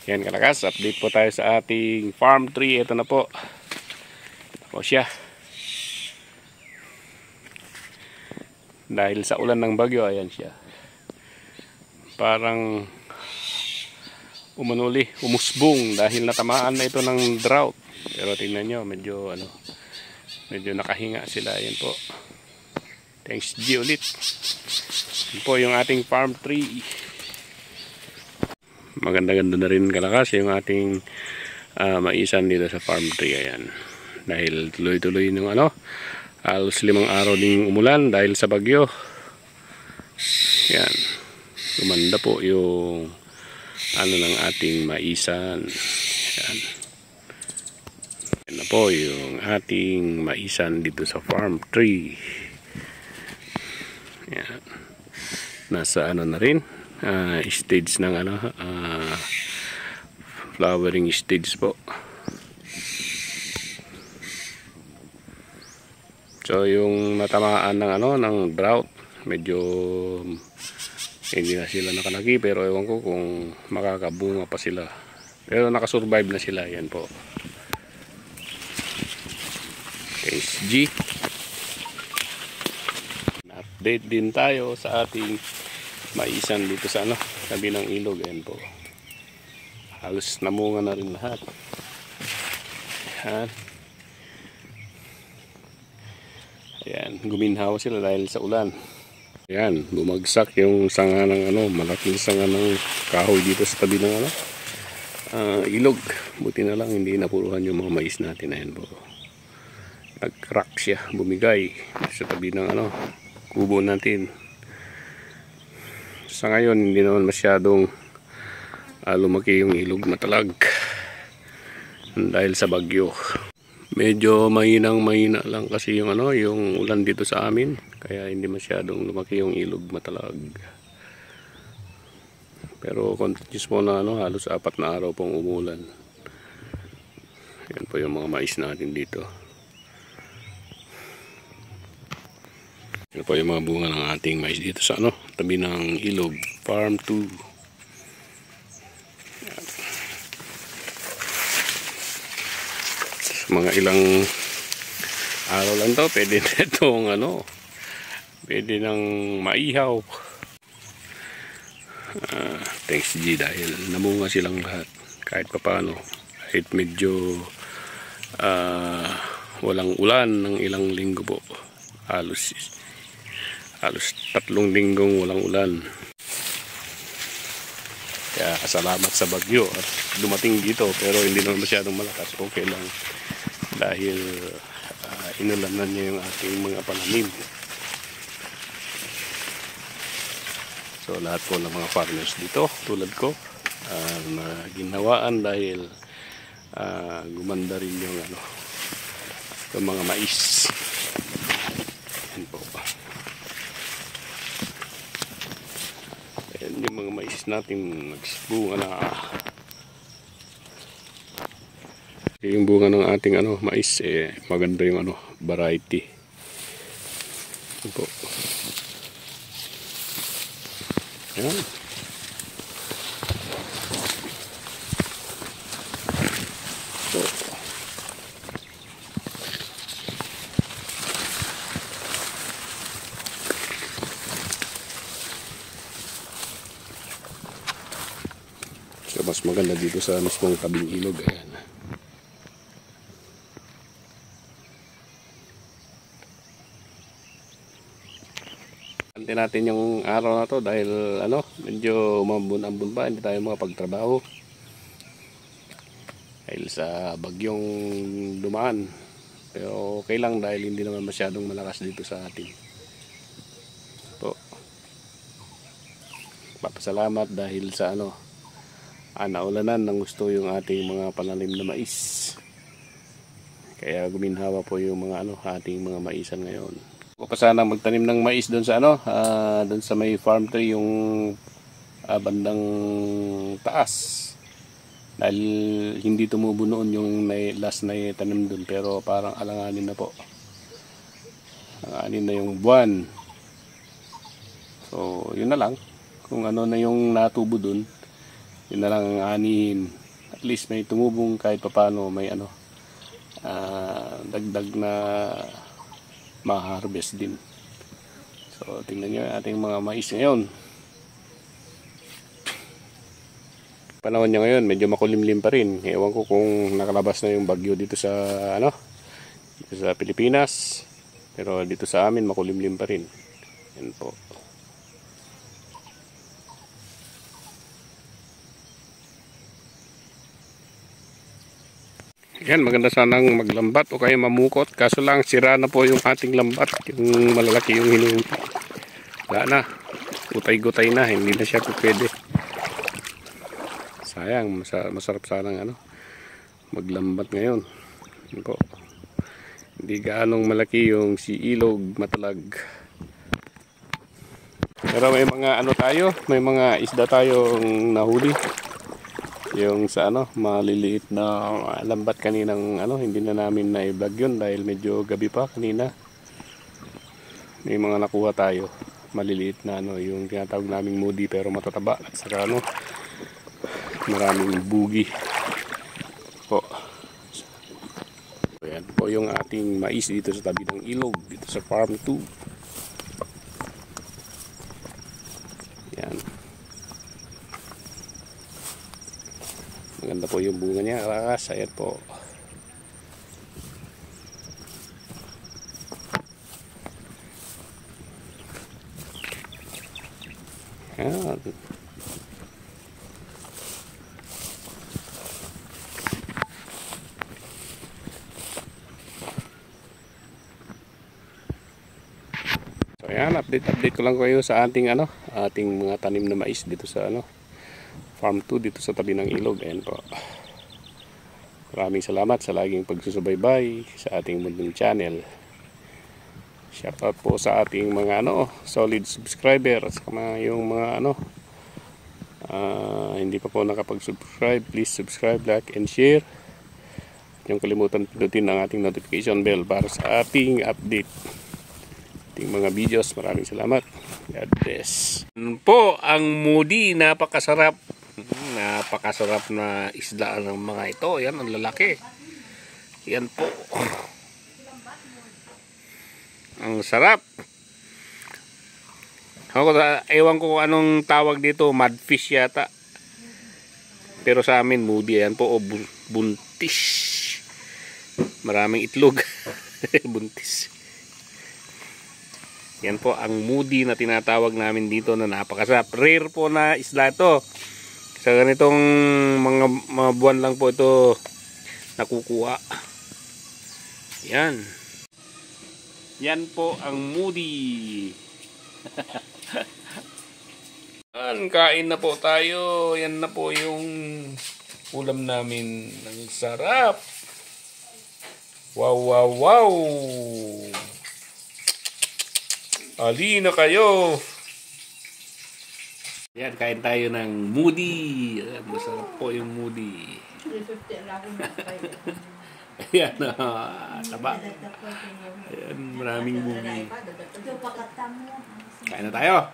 Yan kalakas, update po tayo sa ating farm tree. Ito na po. Tapos siya. Dahil sa ulan ng bagyo, ayan siya. Parang umusbong dahil natamaan na ito ng drought. Pero tingnan nyo, medyo nakahinga sila. Ayan po. Thanks G ulit. Yan po yung ating farm tree. Maganda-ganda na rin kalakas yung ating maisan dito sa farm tree. Ayan. Dahil tuloy-tuloy ng halos 5 araw ding umulan dahil sa bagyo. Yan. Gumanda po yung ng ating maisan. Yan. Yan na po yung ating maisan dito sa farm tree. Yan. Nasa na rin. Stage ng flowering stage po. So yung natamaan ng drought, medyo hindi na sila nakalaki, pero ewan ko kung makakabunga pa sila. Pero nakasurvive na sila. Yan po. Thanks G. Update din tayo sa ating maisan dito sa tabi ng ilog. Ayan po, halos namunga na rin lahat. Ayan, guminhawa sila dahil sa ulan. Ayan, bumagsak yung sanga ng malaking sanga ng kahoy dito sa tabi ng ilog. Buti na lang hindi napuruhan yung mga mais natin. Ayan po, nag-crack siya, bumigay sa tabi ng kubo natin. Sa ngayon hindi naman masyadong lumaki yung ilog matalag dahil sa bagyo. Medyo mahina lang kasi yung yung ulan dito sa amin, kaya hindi masyadong lumaki yung ilog matalag. Pero continuous po na halos 4 na araw pong umulan. Yan po yung mga mais natin dito. Yan po yung mga bunga ng ating mais dito sa tabi ng ilog, farm 2. Yan. Mga ilang araw lang to, pwede na itong pwede nang maihaw. Thanks G, dahil namunga silang lahat kahit papaano, kahit medyo walang ulan ng ilang linggo po. Halos 3 linggong walang ulan. Kaya salamat sa bagyo at dumating dito, pero hindi naman masyadong malakas. Okay lang dahil inulanan niya yung ating mga pananim. So lahat po ng mga farmers dito tulad ko ginawaan dahil gumanda rin yung yung mga mais. Yan po. Ayan yung mga mais natin nagsibunga na. Yung bunga ng ating mais maganda yung variety. Yan po. Ayan. So mas maganda dito sa mismong tabing ilog. Ayan. Antin natin yung araw na to dahil medyo umambon-ambon pa, hindi tayo makapagtrabaho dahil sa bagyong dumaan. Pero okay lang dahil hindi naman masyadong malakas dito sa atin. Po. Papasalamat dahil sa naulanan ng gusto yung ating mga pananim na mais. Kaya guminhawa po yung mga ating mga maisan ngayon. Huwag pa sana magtanim ng mais doon sa doon sa may farm tree, yung bandang taas. Dahil hindi tumubo noon yung last na tanim doon, pero parang alanganin na po. Alanganin na yung buwan. So, yun na lang. Kung na yung natubo doon, Yun na lang ang anihin. At least may tumubong kahit papano, may ano, dagdag na ma-harvest din. So tingnan nyo ating mga mais ngayon. Panahon niya ngayon medyo makulimlim pa rin. Ewan ko kung nakalabas na yung bagyo dito sa ano, dito sa Pilipinas. Pero dito sa amin makulimlim pa rin. Yan po. Yan, maganda sanang maglambat o kaya mamukot. Kaso lang sira na po yung ating lambat. Yung malalaki yung hinuhuli. Wala na. Gutay-gutay na. Hindi na siya pwede. Sayang. Masarap sanang ano, maglambat ngayon. Yan po. Hindi gaanong malaki yung si ilog matalag. Pero may mga ano tayo. May mga isda tayong nahuli. Yung sa ano, maliliit na lambat kaninang ano, hindi na namin na-vlog yun dahil medyo gabi pa kanina. May mga nakuha tayo, maliliit na ano, yung tinatawag naming moody pero matataba at saka ano, maraming bugi po. Ayan po yung ating mais dito sa tabi ng ilog, dito sa farm 2. Yan. Maganda po yung bunga niya, karakas. Ayan po. Ayan. So ayan, update ko lang kayo sa ating ano, ating mga tanim na mais dito sa ano, farm 2 dito sa tabi ng ilog. Ayan po. Maraming salamat sa laging pagsusubaybay sa ating Mundong Channel. Shoutout po sa ating mga ano, solid subscribers, yung mga ano, hindi pa po nakapag-subscribe, please subscribe, like and share. Yung kalimutan pindutin ang ating notification bell para sa ating update, ating mga videos. Maraming salamat. God bless. Po ang moody, napakasarap. Napakasarap na isda ng mga ito. Yan, ang lalaki. Yan po. Ang sarap. Ewan ko anong tawag dito. Mudfish yata. Pero sa amin, moody. Yan po. O, buntis. Maraming itlog. Buntis. Yan po ang moody na tinatawag namin dito na napakasarap. Rare po na isla ito. Sa ganitong mga buwan lang po ito nakukuha. Yan. Yan po ang moody. Yan, kain na po tayo. Yan na po yung ulam namin. Ang sarap. Wow, wow, wow. Ali na kayo. Yan, kain tayo ng moody. Masarap po yung moody. Ayan, taba. Ayan, maraming moody. Kain na tayo.